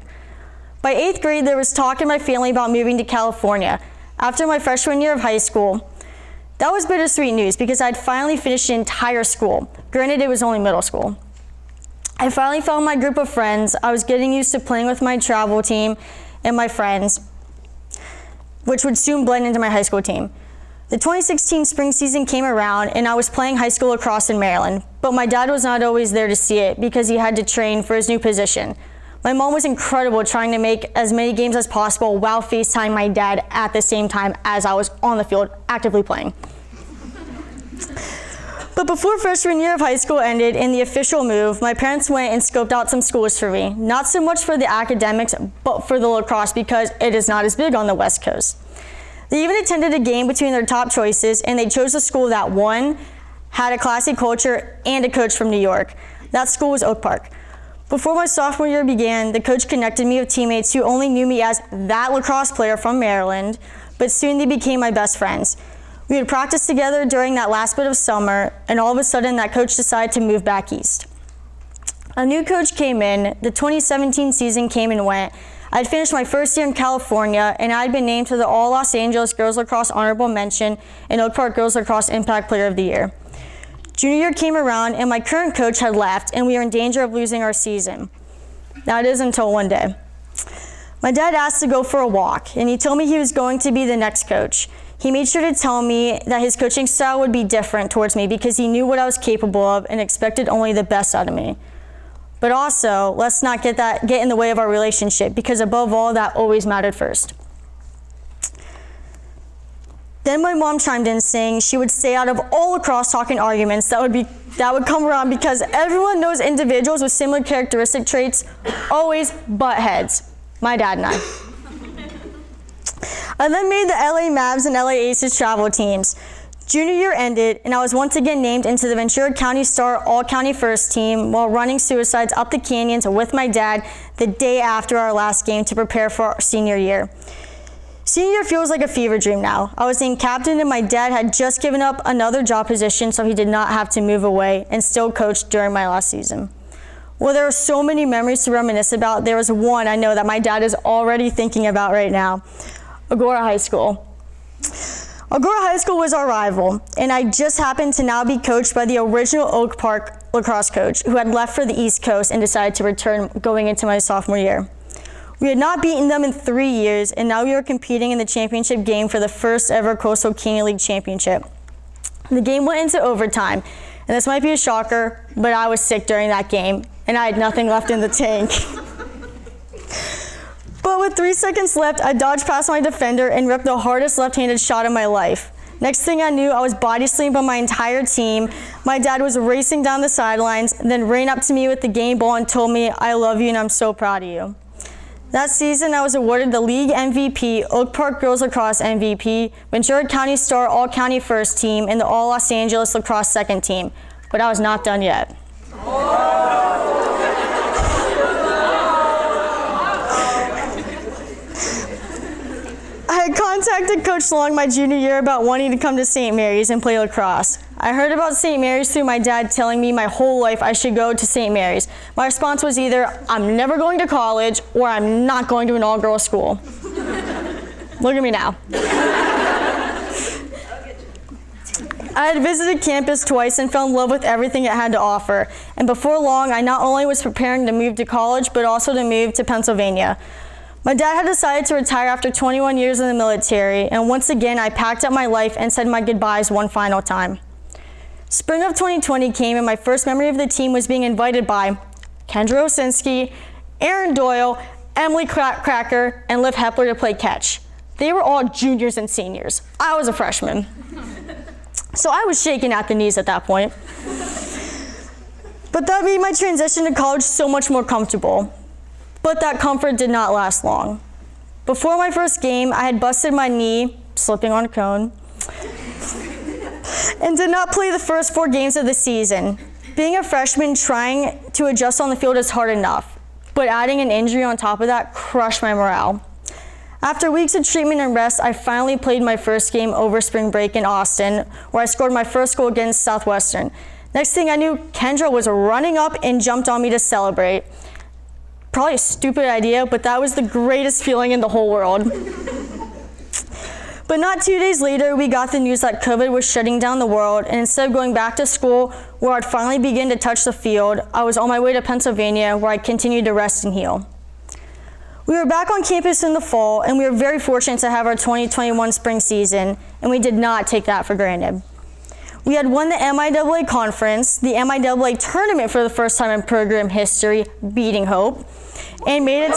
By 8th grade, there was talk in my family about moving to California. After my freshman year of high school, that was bittersweet news because I'd finally finished the entire school. Granted, it was only middle school. I finally found my group of friends. I was getting used to playing with my travel team and my friends, which would soon blend into my high school team. The 2016 spring season came around and I was playing high school lacrosse in Maryland, but my dad was not always there to see it because he had to train for his new position. My mom was incredible trying to make as many games as possible while FaceTiming my dad at the same time as I was on the field actively playing. But before freshman year of high school ended and the official move, my parents went and scoped out some schools for me. Not so much for the academics, but for the lacrosse because it is not as big on the West Coast. They even attended a game between their top choices, and they chose a school that, one, had a classy culture and a coach from New York. That school was Oak Park. Before my sophomore year began, the coach connected me with teammates who only knew me as that lacrosse player from Maryland, but soon they became my best friends. We would practice together during that last bit of summer, and all of a sudden that coach decided to move back east. A new coach came in, the 2017 season came and went. I'd finished my first year in California, and I'd been named to the All Los Angeles Girls Lacrosse Honorable Mention and Oak Park Girls Lacrosse Impact Player of the Year. Junior year came around, and my current coach had left, and we were in danger of losing our season. That is until one day. My dad asked to go for a walk, and he told me he was going to be the next coach. He made sure to tell me that his coaching style would be different towards me because he knew what I was capable of and expected only the best out of me. But also, let's not get in the way of our relationship because above all, that always mattered first. Then my mom chimed in saying she would stay out of all lacrosse talk and arguments that would come around because everyone knows individuals with similar characteristic traits always butt heads. My dad and I. I then made the LA Mavs and LA Aces travel teams. Junior year ended, and I was once again named into the Ventura County Star All-County First Team while running suicides up the canyons with my dad the day after our last game to prepare for our senior year. Senior year feels like a fever dream now. I was named captain, and my dad had just given up another job position so he did not have to move away and still coached during my last season. Well, there are so many memories to reminisce about. There was one I know that my dad is already thinking about right now. Agora High School. Agora High School was our rival, and I just happened to now be coached by the original Oak Park lacrosse coach who had left for the East Coast and decided to return going into my sophomore year. We had not beaten them in 3 years, and now we were competing in the championship game for the first ever Coastal Canyon League championship. The game went into overtime, and this might be a shocker, but I was sick during that game, and I had nothing left in the tank. But with 3 seconds left, I dodged past my defender and ripped the hardest left-handed shot of my life. Next thing I knew, I was body slammed by my entire team. My dad was racing down the sidelines, then ran up to me with the game ball and told me, "I love you and I'm so proud of you." That season, I was awarded the league MVP, Oak Park Girls Lacrosse MVP, Ventura County Star All-County First Team, and the All Los Angeles Lacrosse Second Team. But I was not done yet. I had contacted Coach Long my junior year about wanting to come to St. Mary's and play lacrosse. I heard about St. Mary's through my dad telling me my whole life I should go to St. Mary's. My response was either, I'm never going to college, or I'm not going to an all-girls school. Look at me now. I had visited campus twice and fell in love with everything it had to offer. And before long, I not only was preparing to move to college, but also to move to Pennsylvania. My dad had decided to retire after 21 years in the military, and once again, I packed up my life and said my goodbyes one final time. Spring of 2020 came, and my first memory of the team was being invited by Kendra Osinski, Erin Doyle, Emily Cracker, and Liv Hepler to play catch. They were all juniors and seniors. I was a freshman. So I was shaking at the knees at that point. But that made my transition to college so much more comfortable. But that comfort did not last long. Before my first game, I had busted my knee, slipping on a cone, and did not play the first 4 games of the season. Being a freshman, trying to adjust on the field is hard enough, but adding an injury on top of that crushed my morale. After weeks of treatment and rest, I finally played my first game over spring break in Austin, where I scored my first goal against Southwestern. Next thing I knew, Kendra was running up and jumped on me to celebrate. Probably a stupid idea, but that was the greatest feeling in the whole world. But not 2 days later, we got the news that COVID was shutting down the world, and instead of going back to school, where I'd finally begin to touch the field, I was on my way to Pennsylvania, where I continued to rest and heal. We were back on campus in the fall, and we were very fortunate to have our 2021 spring season, and we did not take that for granted. We had won the MIAA conference, the MIAA tournament for the first time in program history, beating Hope, and made it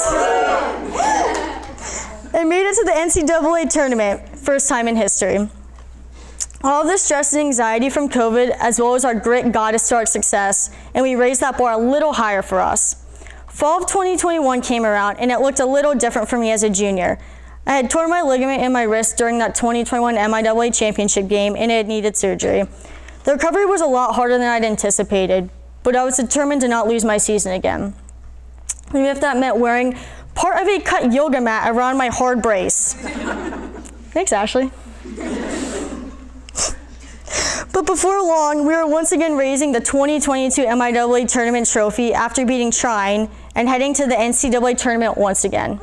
to the NCAA tournament, first time in history. All of the stress and anxiety from COVID, as well as our grit, got us to our success, and we raised that bar a little higher for us. Fall of 2021 came around, and it looked a little different for me as a junior. I had torn my ligament in my wrist during that 2021 MIAA championship game, and it needed surgery. The recovery was a lot harder than I'd anticipated, but I was determined to not lose my season again. Even if that meant wearing part of a cut yoga mat around my hard brace. Thanks, Ashley. But before long, we were once again raising the 2022 MIAA tournament trophy after beating Trine and heading to the NCAA tournament once again.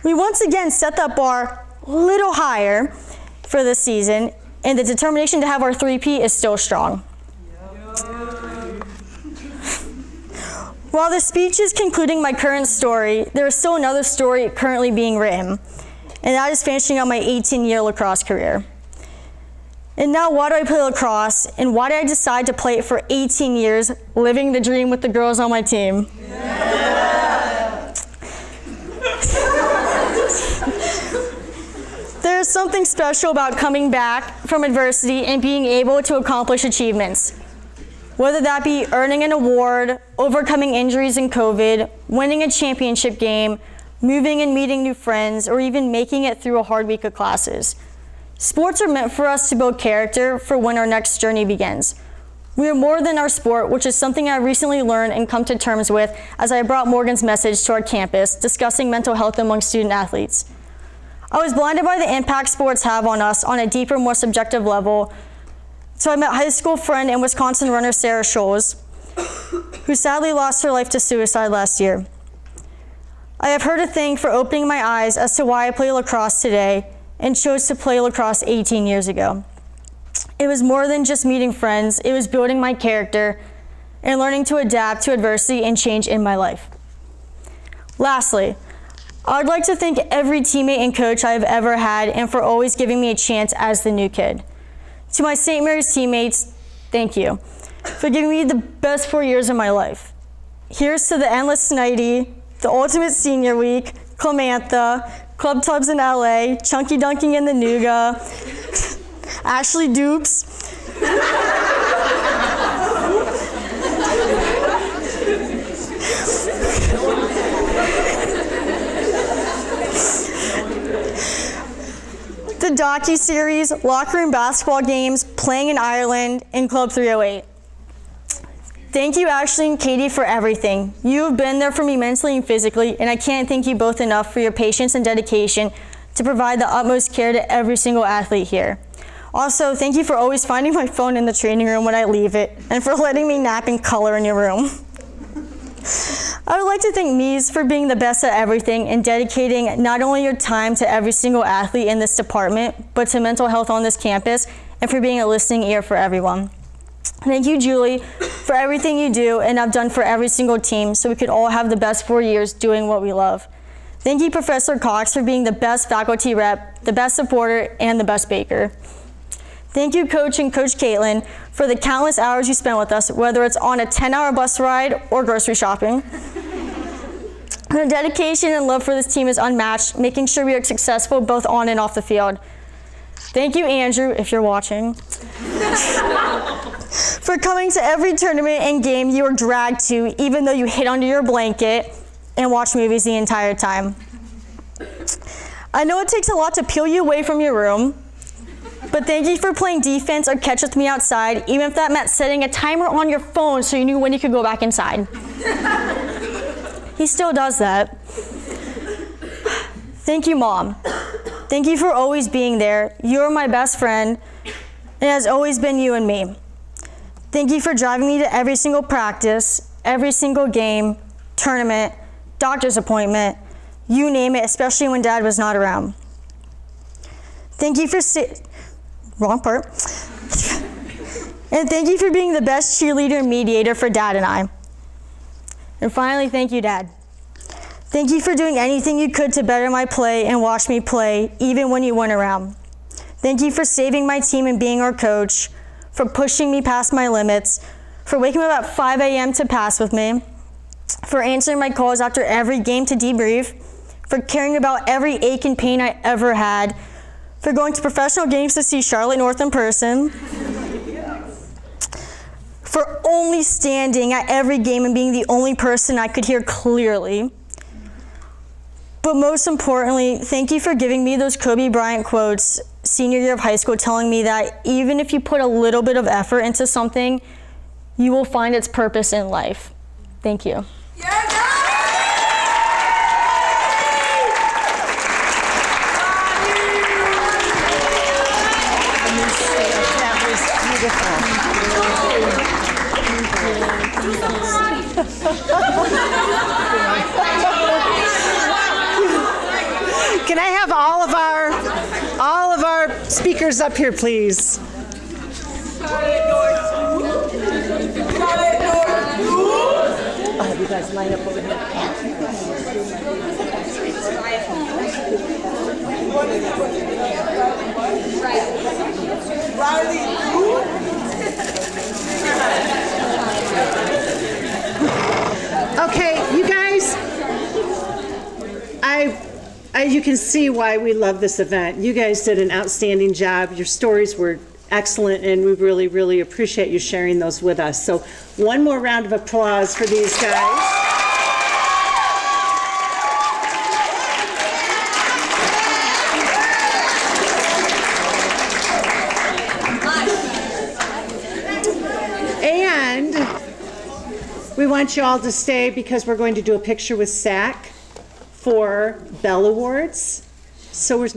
We once again set that bar a little higher for this season, and the determination to have our three-peat is still strong. While the speech is concluding my current story, there is still another story currently being written, and that is finishing up my 18-year lacrosse career. And now, why do I play lacrosse, and why did I decide to play it for 18 years, living the dream with the girls on my team? Yeah. There's something special about coming back from adversity and being able to accomplish achievements. Whether that be earning an award, overcoming injuries in COVID, winning a championship game, moving and meeting new friends, or even making it through a hard week of classes. Sports are meant for us to build character for when our next journey begins. We are more than our sport, which is something I recently learned and come to terms with as I brought Morgan's message to our campus discussing mental health among student athletes. I was blinded by the impact sports have on us on a deeper, more subjective level. So I met high school friend and Wisconsin runner Sarah Scholes, who sadly lost her life to suicide last year. I have her to thank for opening my eyes as to why I play lacrosse today and chose to play lacrosse 18 years ago. It was more than just meeting friends, it was building my character and learning to adapt to adversity and change in my life. Lastly, I would like to thank every teammate and coach I have ever had and for always giving me a chance as the new kid. To my St. Mary's teammates, thank you for giving me the best 4 years of my life. Here's to the Endless Nighty, the Ultimate Senior Week, Clamantha, Club Tubs in LA, Chunky Dunking in the Nuga, Ashley Dupes, the docu-series, locker room basketball games, playing in Ireland, and Club 308. Thank you, Ashley and Katie, for everything. You have been there for me mentally and physically, and I can't thank you both enough for your patience and dedication to provide the utmost care to every single athlete here. Also, thank you for always finding my phone in the training room when I leave it, and for letting me nap in color in your room. I would like to thank Mies for being the best at everything and dedicating not only your time to every single athlete in this department, but to mental health on this campus, and for being a listening ear for everyone. Thank you, Julie, for everything you do and have done for every single team so we could all have the best 4 years doing what we love. Thank you, Professor Cox, for being the best faculty rep, the best supporter, and the best baker. Thank you, Coach and Coach Caitlin, for the countless hours you spent with us, whether it's on a 10-hour bus ride or grocery shopping. Her dedication and love for this team is unmatched, making sure we are successful both on and off the field. Thank you, Andrew, if you're watching, for coming to every tournament and game you were dragged to, even though you hid under your blanket and watched movies the entire time. I know it takes a lot to peel you away from your room, but thank you for playing defense or catch with me outside, even if that meant setting a timer on your phone so you knew when you could go back inside. He still does that. Thank you, Mom. Thank you for always being there. You're my best friend, and it has always been you and me. Thank you for driving me to every single practice, every single game, tournament, doctor's appointment, you name it, especially when Dad was not around. Thank you for wrong part. And thank you for being the best cheerleader and mediator for Dad and I. And finally, thank you, Dad. Thank you for doing anything you could to better my play and watch me play, even when you weren't around. Thank you for saving my team and being our coach, for pushing me past my limits, for waking me up at 5 a.m. to pass with me, for answering my calls after every game to debrief, for caring about every ache and pain I ever had, for going to professional games to see Charlotte North in person, for only standing at every game and being the only person I could hear clearly. But most importantly, thank you for giving me those Kobe Bryant quotes senior year of high school, telling me that even if you put a little bit of effort into something, you will find its purpose in life. Thank you. Can I have all of our speakers up here, please? I'll have you guys line up over here. Okay, you guys, you can see why we love this event. You guys did an outstanding job. Your stories were excellent, and we really, really appreciate you sharing those with us. So one more round of applause for these guys. And we want you all to stay because we're going to do a picture with SAC for Bell Awards. So where's